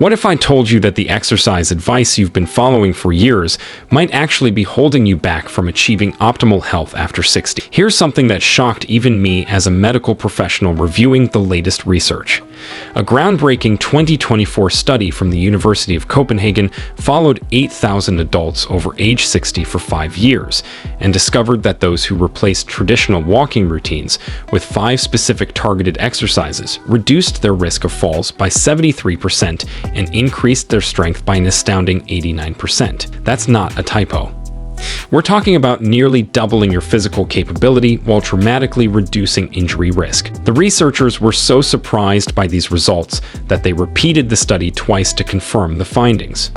What if I told you that the exercise advice you've been following for years might actually be holding you back from achieving optimal health after 60? Here's something that shocked even me as a medical professional reviewing the latest research. A groundbreaking 2024 study from the University of Copenhagen followed 8,000 adults over age 60 for 5 years and discovered that those who replaced traditional walking routines with 5 specific targeted exercises reduced their risk of falls by 73% and increased their strength by an astounding 89%. That's not a typo. We're talking about nearly doubling your physical capability while dramatically reducing injury risk. The researchers were so surprised by these results that they repeated the study twice to confirm the findings.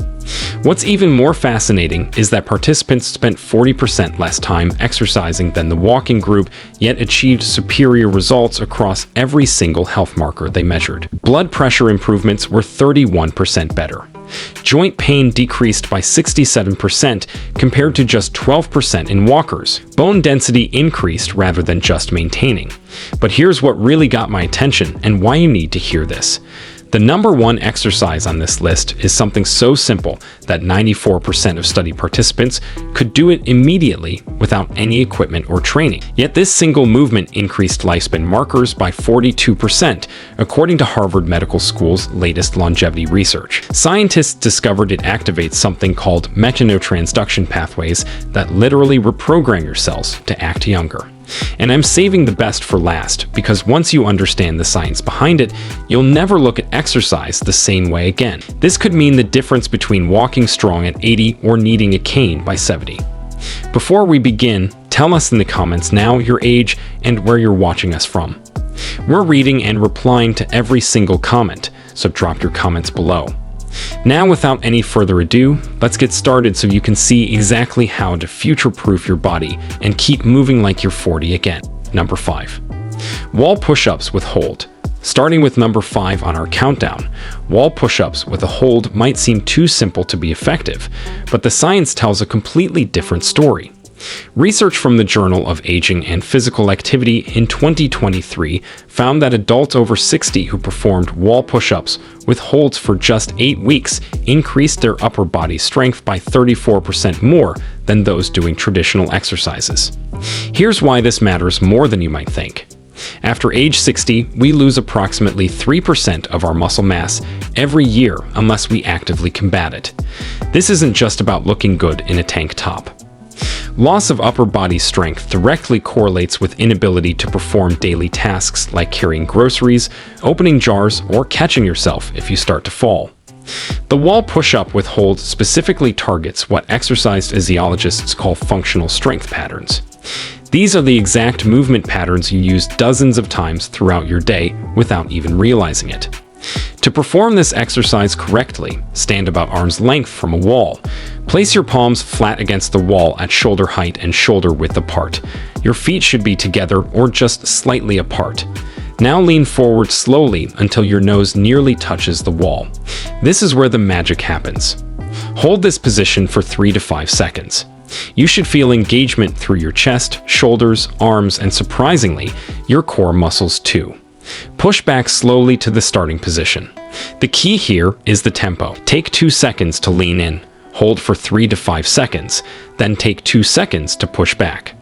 What's even more fascinating is that participants spent 40% less time exercising than the walking group, yet achieved superior results across every single health marker they measured. Blood pressure improvements were 31% better. Joint pain decreased by 67% compared to just 12% in walkers. Bone density increased rather than just maintaining. But here's what really got my attention and why you need to hear this. The number one exercise on this list is something so simple that 94% of study participants could do it immediately without any equipment or training. Yet this single movement increased lifespan markers by 42%, according to Harvard Medical School's latest longevity research. Scientists discovered it activates something called mechanotransduction pathways that literally reprogram your cells to act younger. And I'm saving the best for last, because once you understand the science behind it, you'll never look at exercise the same way again. This could mean the difference between walking strong at 80 or needing a cane by 70. Before we begin, tell us in the comments now your age and where you're watching us from. We're reading and replying to every single comment, so drop your comments below. Now, without any further ado, let's get started so you can see exactly how to future-proof your body and keep moving like you're 40 again. Number 5. Wall push-ups with hold. Starting with number 5 on our countdown, wall push-ups with a hold might seem too simple to be effective, but the science tells a completely different story. Research from the Journal of Aging and Physical Activity in 2023 found that adults over 60 who performed wall push-ups with holds for just 8 weeks increased their upper body strength by 34% more than those doing traditional exercises. Here's why this matters more than you might think. After age 60, we lose approximately 3% of our muscle mass every year unless we actively combat it. This isn't just about looking good in a tank top. Loss of upper body strength directly correlates with inability to perform daily tasks like carrying groceries, opening jars, or catching yourself if you start to fall. The wall push-up with hold specifically targets what exercise physiologists call functional strength patterns. These are the exact movement patterns you use dozens of times throughout your day without even realizing it. To perform this exercise correctly, stand about arm's length from a wall. Place your palms flat against the wall at shoulder height and shoulder width apart. Your feet should be together or just slightly apart. Now lean forward slowly until your nose nearly touches the wall. This is where the magic happens. Hold this position for 3 to 5 seconds. You should feel engagement through your chest, shoulders, arms, and surprisingly, your core muscles too. Push back slowly to the starting position. The key here is the tempo. Take 2 seconds to lean in, hold for 3 to 5 seconds, then take 2 seconds to push back.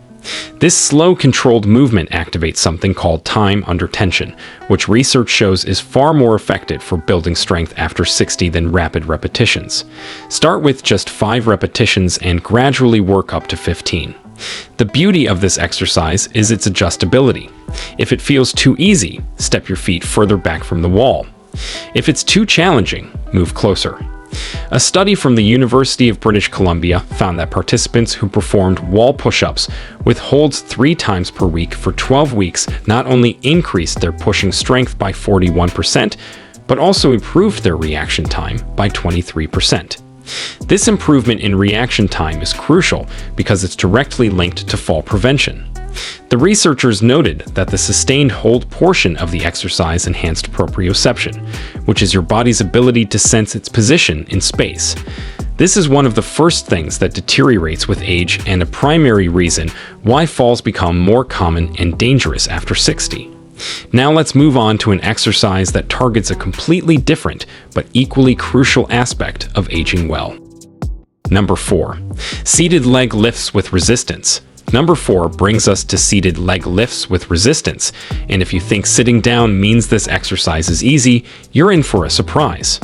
This slow, controlled movement activates something called time under tension, which research shows is far more effective for building strength after 60 than rapid repetitions. Start with just 5 repetitions and gradually work up to 15. The beauty of this exercise is its adjustability. If it feels too easy, step your feet further back from the wall. If it's too challenging, move closer. A study from the University of British Columbia found that participants who performed wall push-ups with holds 3 times per week for 12 weeks not only increased their pushing strength by 41%, but also improved their reaction time by 23%. This improvement in reaction time is crucial because it's directly linked to fall prevention. The researchers noted that the sustained hold portion of the exercise enhanced proprioception, which is your body's ability to sense its position in space. This is one of the first things that deteriorates with age and a primary reason why falls become more common and dangerous after 60. Now let's move on to an exercise that targets a completely different but equally crucial aspect of aging well. Number 4. Seated leg lifts with resistance. Number 4 brings us to seated leg lifts with resistance, and if you think sitting down means this exercise is easy, you're in for a surprise.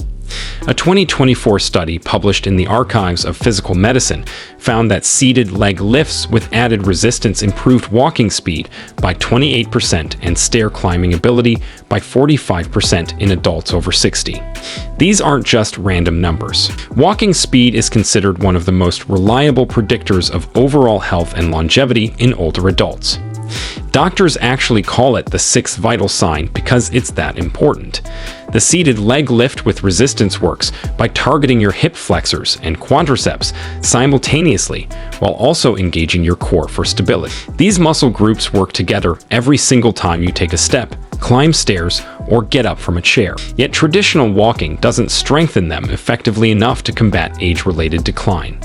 A 2024 study published in the Archives of Physical Medicine found that seated leg lifts with added resistance improved walking speed by 28% and stair climbing ability by 45% in adults over 60. These aren't just random numbers. Walking speed is considered one of the most reliable predictors of overall health and longevity in older adults. Doctors actually call it the sixth vital sign because it's that important. The seated leg lift with resistance works by targeting your hip flexors and quadriceps simultaneously while also engaging your core for stability. These muscle groups work together every single time you take a step, climb stairs, or get up from a chair. Yet traditional walking doesn't strengthen them effectively enough to combat age-related decline.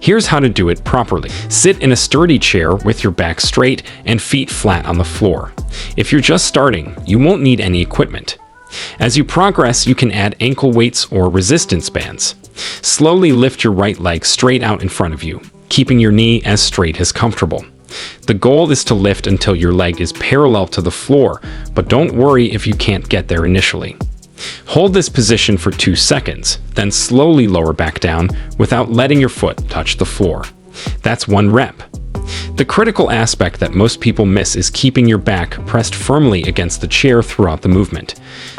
Here's how to do it properly. Sit in a sturdy chair with your back straight and feet flat on the floor. If you're just starting, you won't need any equipment. As you progress, you can add ankle weights or resistance bands. Slowly lift your right leg straight out in front of you, keeping your knee as straight as comfortable. The goal is to lift until your leg is parallel to the floor, but don't worry if you can't get there initially. Hold this position for 2 seconds, then slowly lower back down without letting your foot touch the floor. That's 1 rep. The critical aspect that most people miss is keeping your back pressed firmly against the chair throughout the movement.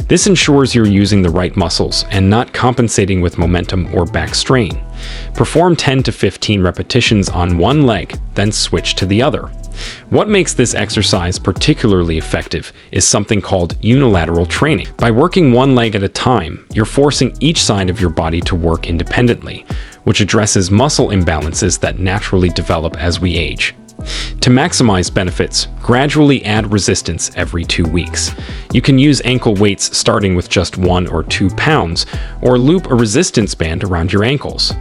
This ensures you're using the right muscles and not compensating with momentum or back strain. Perform 10 to 15 repetitions on one leg, then switch to the other. What makes this exercise particularly effective is something called unilateral training. By working one leg at a time, you're forcing each side of your body to work independently, which addresses muscle imbalances that naturally develop as we age. To maximize benefits, gradually add resistance every 2 weeks. You can use ankle weights starting with just 1 or 2 pounds, or loop a resistance band around your ankles.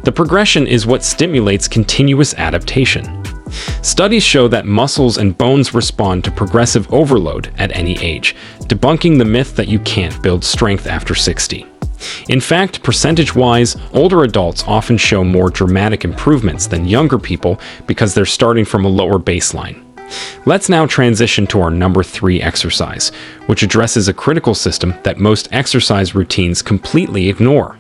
The progression is what stimulates continuous adaptation. Studies show that muscles and bones respond to progressive overload at any age, debunking the myth that you can't build strength after 60. In fact, percentage-wise, older adults often show more dramatic improvements than younger people because they're starting from a lower baseline. Let's now transition to our number 3 exercise, which addresses a critical system that most exercise routines completely ignore.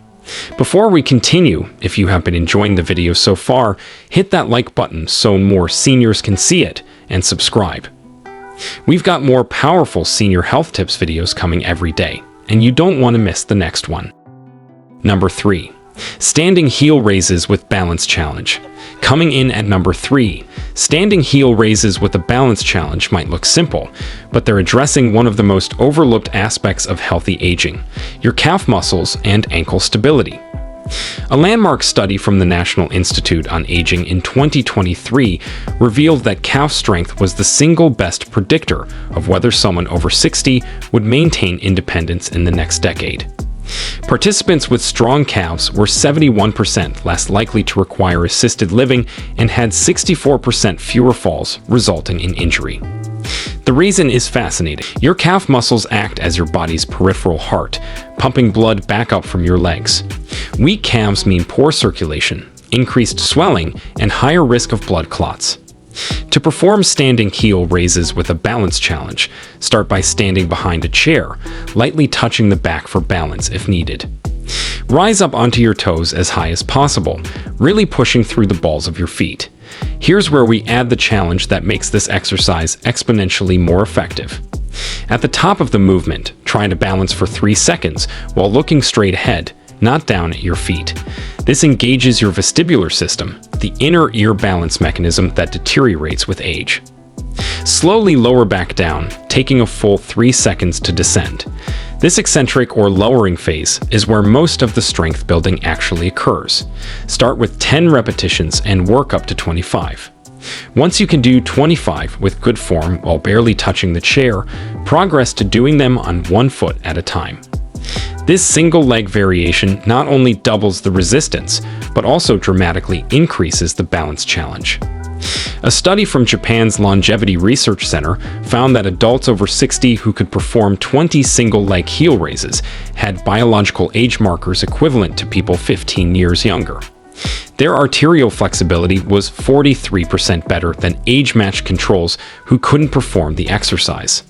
Before we continue, if you have been enjoying the video so far, hit that like button so more seniors can see it, and subscribe. We've got more powerful senior health tips videos coming every day, and you don't want to miss the next one. Number 3. Standing heel raises with balance challenge. Coming in at number 3, standing heel raises with a balance challenge might look simple, but they're addressing one of the most overlooked aspects of healthy aging, your calf muscles and ankle stability. A landmark study from the National Institute on Aging in 2023 revealed that calf strength was the single best predictor of whether someone over 60 would maintain independence in the next decade. Participants with strong calves were 71% less likely to require assisted living and had 64% fewer falls, resulting in injury. The reason is fascinating. Your calf muscles act as your body's peripheral heart, pumping blood back up from your legs. Weak calves mean poor circulation, increased swelling, and higher risk of blood clots. To perform standing heel raises with a balance challenge, start by standing behind a chair, lightly touching the back for balance if needed. Rise up onto your toes as high as possible, really pushing through the balls of your feet. Here's where we add the challenge that makes this exercise exponentially more effective. At the top of the movement, try to balance for 3 seconds while looking straight ahead, not down at your feet. This engages your vestibular system, the inner ear balance mechanism that deteriorates with age. Slowly lower back down, taking a full 3 seconds to descend. This eccentric or lowering phase is where most of the strength building actually occurs. Start with 10 repetitions and work up to 25. Once you can do 25 with good form while barely touching the chair, progress to doing them on 1 foot at a time. This single leg variation not only doubles the resistance, but also dramatically increases the balance challenge. A study from Japan's Longevity Research Center found that adults over 60 who could perform 20 single-leg heel raises had biological age markers equivalent to people 15 years younger. Their arterial flexibility was 43% better than age-matched controls who couldn't perform the exercise.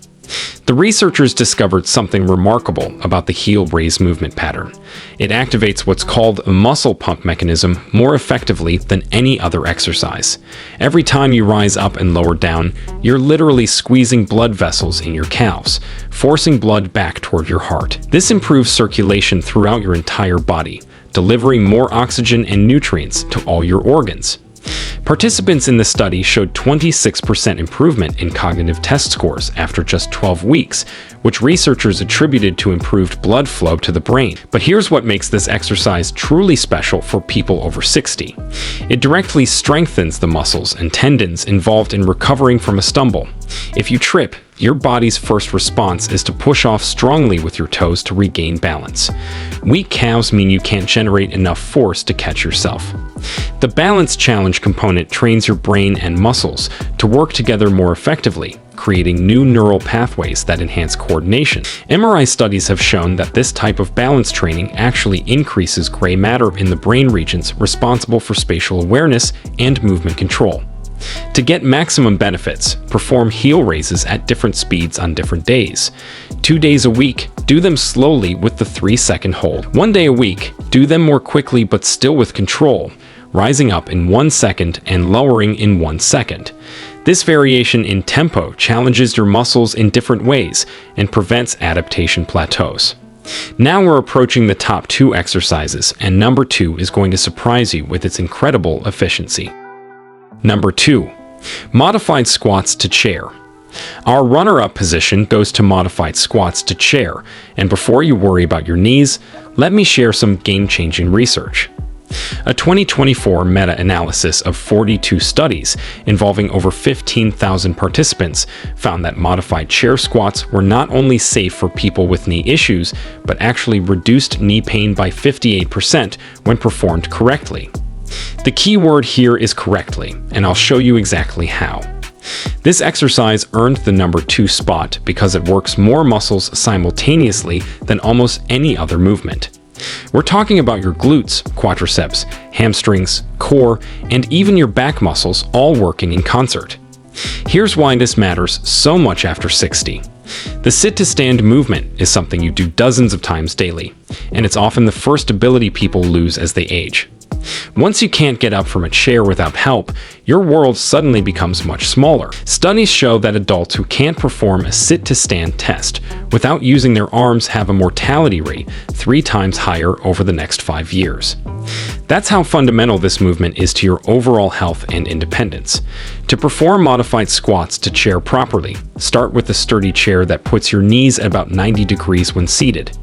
The researchers discovered something remarkable about the heel raise movement pattern. It activates what's called a muscle pump mechanism more effectively than any other exercise. Every time you rise up and lower down, you're literally squeezing blood vessels in your calves, forcing blood back toward your heart. This improves circulation throughout your entire body, delivering more oxygen and nutrients to all your organs. Participants in the study showed 26% improvement in cognitive test scores after just 12 weeks, which researchers attributed to improved blood flow to the brain. But here's what makes this exercise truly special for people over 60. It directly strengthens the muscles and tendons involved in recovering from a stumble. If you trip, your body's first response is to push off strongly with your toes to regain balance. Weak calves mean you can't generate enough force to catch yourself. The balance challenge component trains your brain and muscles to work together more effectively, creating new neural pathways that enhance coordination. MRI studies have shown that this type of balance training actually increases gray matter in the brain regions responsible for spatial awareness and movement control. To get maximum benefits, perform heel raises at different speeds on different days. 2 days a week, do them slowly with the 3-second hold. 1 day a week, do them more quickly but still with control, rising up in 1 second and lowering in 1 second. This variation in tempo challenges your muscles in different ways and prevents adaptation plateaus. Now we're approaching the top 2 exercises, and number 2 is going to surprise you with its incredible efficiency. Number 2. Modified squats to chair. Our runner-up position goes to modified squats to chair, and before you worry about your knees, let me share some game-changing research. A 2024 meta-analysis of 42 studies involving over 15,000 participants found that modified chair squats were not only safe for people with knee issues, but actually reduced knee pain by 58% when performed correctly. The key word here is correctly, and I'll show you exactly how. This exercise earned the number 2 spot because it works more muscles simultaneously than almost any other movement. We're talking about your glutes, quadriceps, hamstrings, core, and even your back muscles all working in concert. Here's why this matters so much after 60. The sit-to-stand movement is something you do dozens of times daily, and it's often the first ability people lose as they age. Once you can't get up from a chair without help, your world suddenly becomes much smaller. Studies show that adults who can't perform a sit-to-stand test without using their arms have a mortality rate 3 times higher over the next 5 years. That's how fundamental this movement is to your overall health and independence. To perform modified squats to chair properly, start with a sturdy chair that puts your knees at about 90 degrees when seated.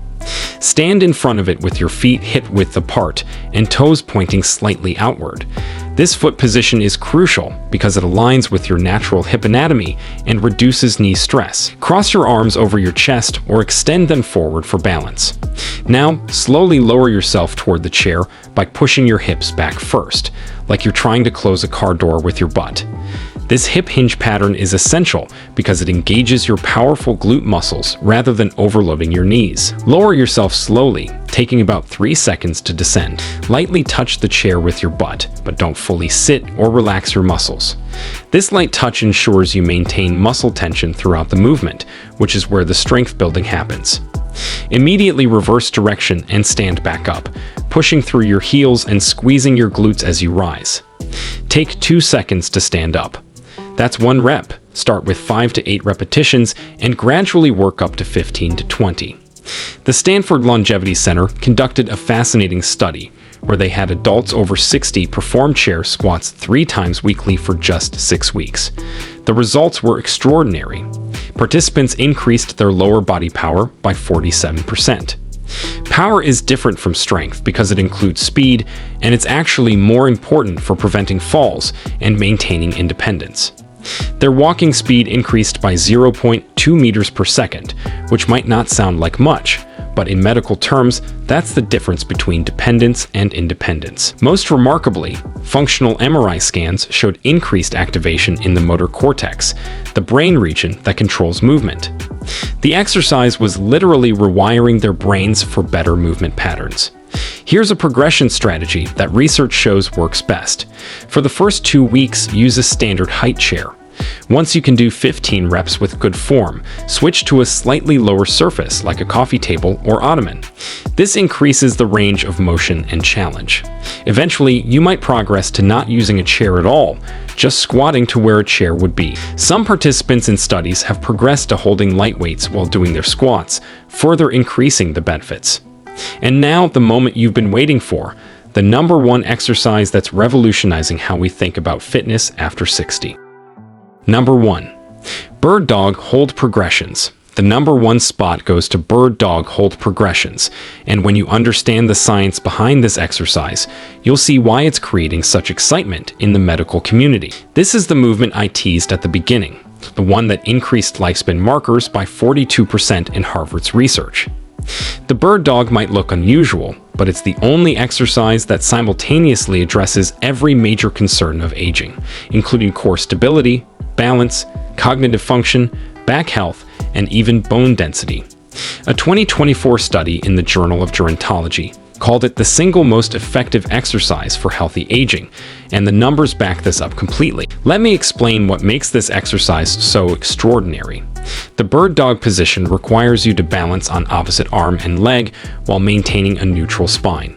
Stand in front of it with your feet hip-width apart and toes pointing slightly outward. This foot position is crucial because it aligns with your natural hip anatomy and reduces knee stress. Cross your arms over your chest or extend them forward for balance. Now, slowly lower yourself toward the chair by pushing your hips back first, like you're trying to close a car door with your butt. This hip hinge pattern is essential because it engages your powerful glute muscles rather than overloading your knees. Lower yourself slowly, taking about 3 seconds to descend. Lightly touch the chair with your butt, but don't fully sit or relax your muscles. This light touch ensures you maintain muscle tension throughout the movement, which is where the strength building happens. Immediately reverse direction and stand back up, pushing through your heels and squeezing your glutes as you rise. Take 2 seconds to stand up. That's 1 rep. Start with 5 to 8 repetitions and gradually work up to 15 to 20. The Stanford Longevity Center conducted a fascinating study where they had adults over 60 perform chair squats 3 times weekly for just 6 weeks. The results were extraordinary. Participants increased their lower body power by 47%. Power is different from strength because it includes speed, and it's actually more important for preventing falls and maintaining independence. Their walking speed increased by 0.2 meters per second, which might not sound like much, but in medical terms, that's the difference between dependence and independence. Most remarkably, functional MRI scans showed increased activation in the motor cortex, the brain region that controls movement. The exercise was literally rewiring their brains for better movement patterns. Here's a progression strategy that research shows works best. For the first 2 weeks, use a standard height chair. Once you can do 15 reps with good form, switch to a slightly lower surface like a coffee table or ottoman. This increases the range of motion and challenge. Eventually, you might progress to not using a chair at all, just squatting to where a chair would be. Some participants in studies have progressed to holding light weights while doing their squats, further increasing the benefits. And now, the moment you've been waiting for, the #1 exercise that's revolutionizing how we think about fitness after 60. Number 1. Bird Dog Hold Progressions. The #1 spot goes to Bird Dog Hold Progressions, and when you understand the science behind this exercise, you'll see why it's creating such excitement in the medical community. This is the movement I teased at the beginning, the one that increased lifespan markers by 42% in Harvard's research. The bird dog might look unusual, but it's the only exercise that simultaneously addresses every major concern of aging, including core stability, balance, cognitive function, back health, and even bone density. A 2024 study in the Journal of Gerontology called it the single most effective exercise for healthy aging, and the numbers back this up completely. Let me explain what makes this exercise so extraordinary. The bird dog position requires you to balance on opposite arm and leg while maintaining a neutral spine.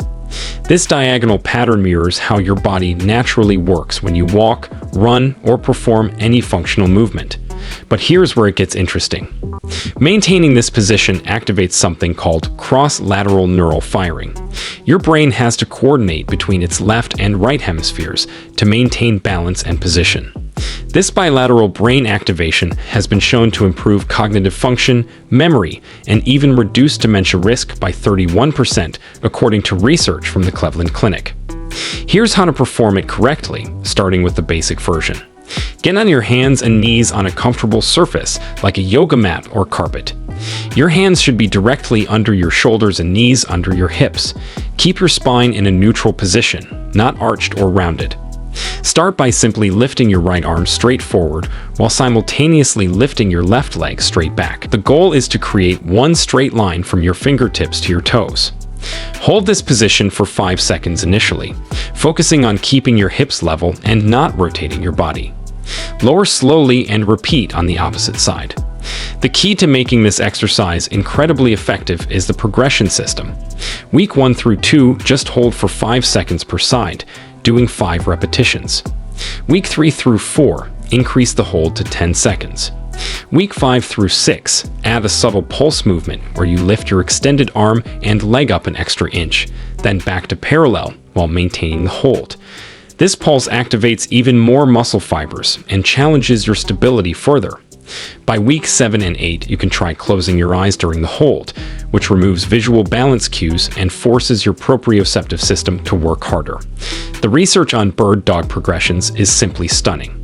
This diagonal pattern mirrors how your body naturally works when you walk, run, or perform any functional movement. But here's where it gets interesting. Maintaining this position activates something called cross-lateral neural firing. Your brain has to coordinate between its left and right hemispheres to maintain balance and position. This bilateral brain activation has been shown to improve cognitive function, memory, and even reduce dementia risk by 31%, according to research from the Cleveland Clinic. Here's how to perform it correctly, starting with the basic version. Get on your hands and knees on a comfortable surface, like a yoga mat or carpet. Your hands should be directly under your shoulders and knees under your hips. Keep your spine in a neutral position, not arched or rounded. Start by simply lifting your right arm straight forward while simultaneously lifting your left leg straight back. The goal is to create one straight line from your fingertips to your toes. Hold this position for 5 seconds initially, focusing on keeping your hips level and not rotating your body. Lower slowly and repeat on the opposite side. The key to making this exercise incredibly effective is the progression system. Week 1 through 2, just hold for 5 seconds per side, doing 5 repetitions. Week 3 through 4, increase the hold to 10 seconds. Week 5 through 6, add a subtle pulse movement where you lift your extended arm and leg up an extra inch, then back to parallel while maintaining the hold. This pulse activates even more muscle fibers and challenges your stability further. By week 7 and 8, you can try closing your eyes during the hold, which removes visual balance cues and forces your proprioceptive system to work harder. The research on bird dog progressions is simply stunning.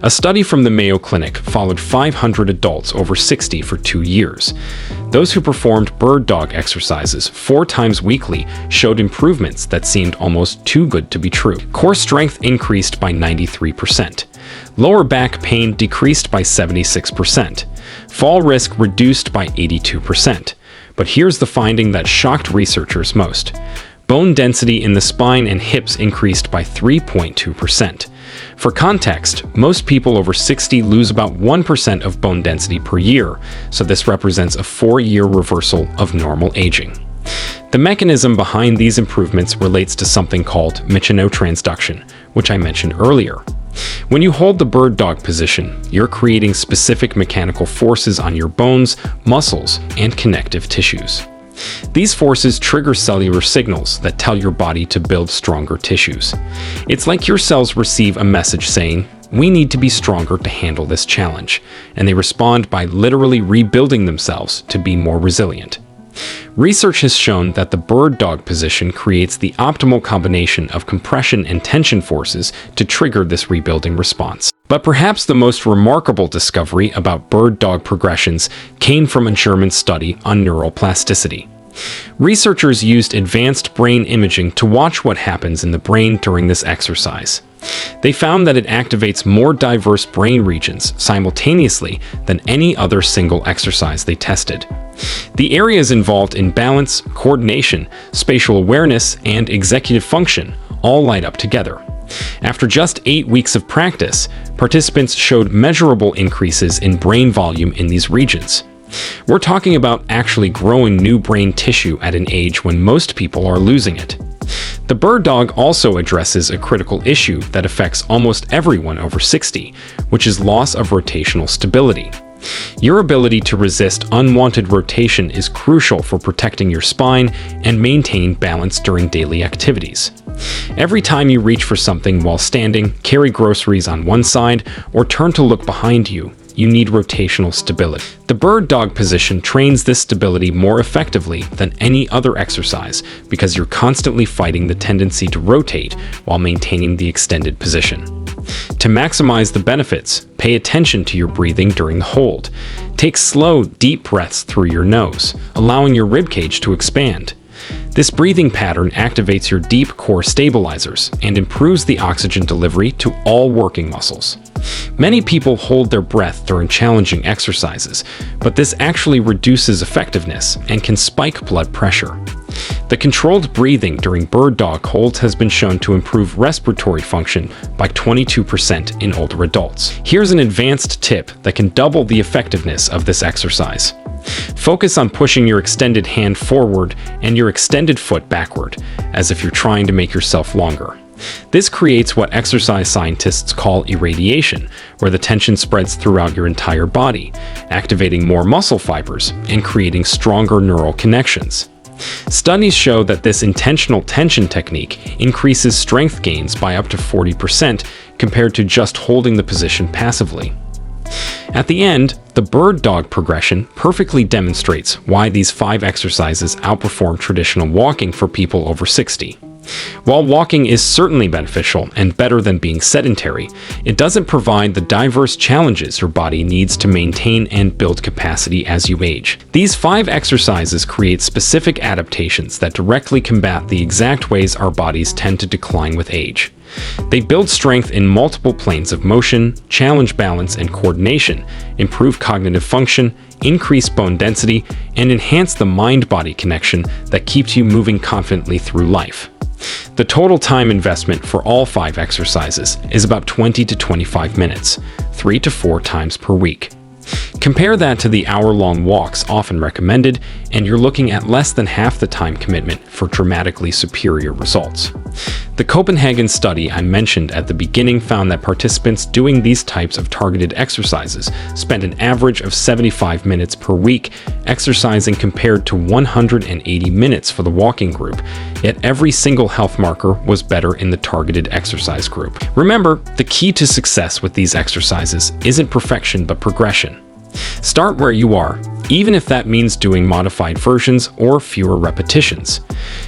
A study from the Mayo Clinic followed 500 adults over 60 for 2 years. Those who performed bird dog exercises 4 times weekly showed improvements that seemed almost too good to be true. Core strength increased by 93%. Lower back pain decreased by 76%. Fall risk reduced by 82%. But here's the finding that shocked researchers most. Bone density in the spine and hips increased by 3.2%. For context, most people over 60 lose about 1% of bone density per year, so this represents a 4-year reversal of normal aging. The mechanism behind these improvements relates to something called mechanotransduction, which I mentioned earlier. When you hold the bird dog position, you're creating specific mechanical forces on your bones, muscles, and connective tissues. These forces trigger cellular signals that tell your body to build stronger tissues. It's like your cells receive a message saying, "We need to be stronger to handle this challenge," and they respond by literally rebuilding themselves to be more resilient. Research has shown that the bird dog position creates the optimal combination of compression and tension forces to trigger this rebuilding response. But perhaps the most remarkable discovery about bird dog progressions came from a German study on neuroplasticity. Researchers used advanced brain imaging to watch what happens in the brain during this exercise. They found that it activates more diverse brain regions simultaneously than any other single exercise they tested. The areas involved in balance, coordination, spatial awareness, and executive function all light up together. After just 8 weeks of practice, participants showed measurable increases in brain volume in these regions. We're talking about actually growing new brain tissue at an age when most people are losing it. The bird dog also addresses a critical issue that affects almost everyone over 60, which is loss of rotational stability. Your ability to resist unwanted rotation is crucial for protecting your spine and maintain balance during daily activities. Every time you reach for something while standing, carry groceries on one side, or turn to look behind you, you need rotational stability. The bird dog position trains this stability more effectively than any other exercise because you're constantly fighting the tendency to rotate while maintaining the extended position. To maximize the benefits, pay attention to your breathing during the hold. Take slow, deep breaths through your nose, allowing your ribcage to expand. This breathing pattern activates your deep core stabilizers and improves the oxygen delivery to all working muscles. Many people hold their breath during challenging exercises, but this actually reduces effectiveness and can spike blood pressure. The controlled breathing during bird dog holds has been shown to improve respiratory function by 22% in older adults. Here's an advanced tip that can double the effectiveness of this exercise. Focus on pushing your extended hand forward and your extended foot backward, as if you're trying to make yourself longer. This creates what exercise scientists call irradiation, where the tension spreads throughout your entire body, activating more muscle fibers and creating stronger neural connections. Studies show that this intentional tension technique increases strength gains by up to 40% compared to just holding the position passively. At the end, the bird dog progression perfectly demonstrates why these 5 exercises outperform traditional walking for people over 60. While walking is certainly beneficial and better than being sedentary, it doesn't provide the diverse challenges your body needs to maintain and build capacity as you age. These 5 exercises create specific adaptations that directly combat the exact ways our bodies tend to decline with age. They build strength in multiple planes of motion, challenge balance and coordination, improve cognitive function, increase bone density, and enhance the mind-body connection that keeps you moving confidently through life. The total time investment for all 5 exercises is about 20 to 25 minutes, 3 to 4 times per week. Compare that to the hour-long walks often recommended, and you're looking at less than half the time commitment for dramatically superior results. The Copenhagen study I mentioned at the beginning found that participants doing these types of targeted exercises spent an average of 75 minutes per week exercising compared to 180 minutes for the walking group, yet every single health marker was better in the targeted exercise group. Remember, the key to success with these exercises isn't perfection but progression. Start where you are, even if that means doing modified versions or fewer repetitions.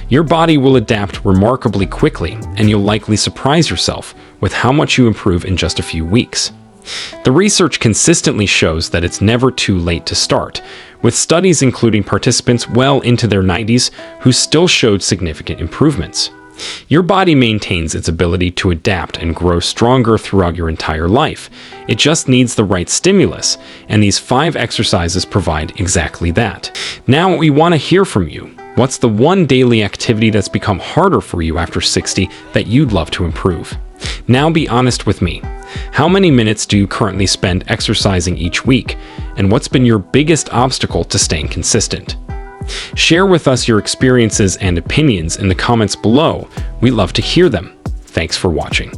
Your body will adapt remarkably quickly, and you'll likely surprise yourself with how much you improve in just a few weeks. The research consistently shows that it's never too late to start, with studies including participants well into their 90s who still showed significant improvements. Your body maintains its ability to adapt and grow stronger throughout your entire life. It just needs the right stimulus, and these 5 exercises provide exactly that. Now we want to hear from you. What's the one daily activity that's become harder for you after 60 that you'd love to improve? Now be honest with me. How many minutes do you currently spend exercising each week? And what's been your biggest obstacle to staying consistent? Share with us your experiences and opinions in the comments below. We love to hear them. Thanks for watching.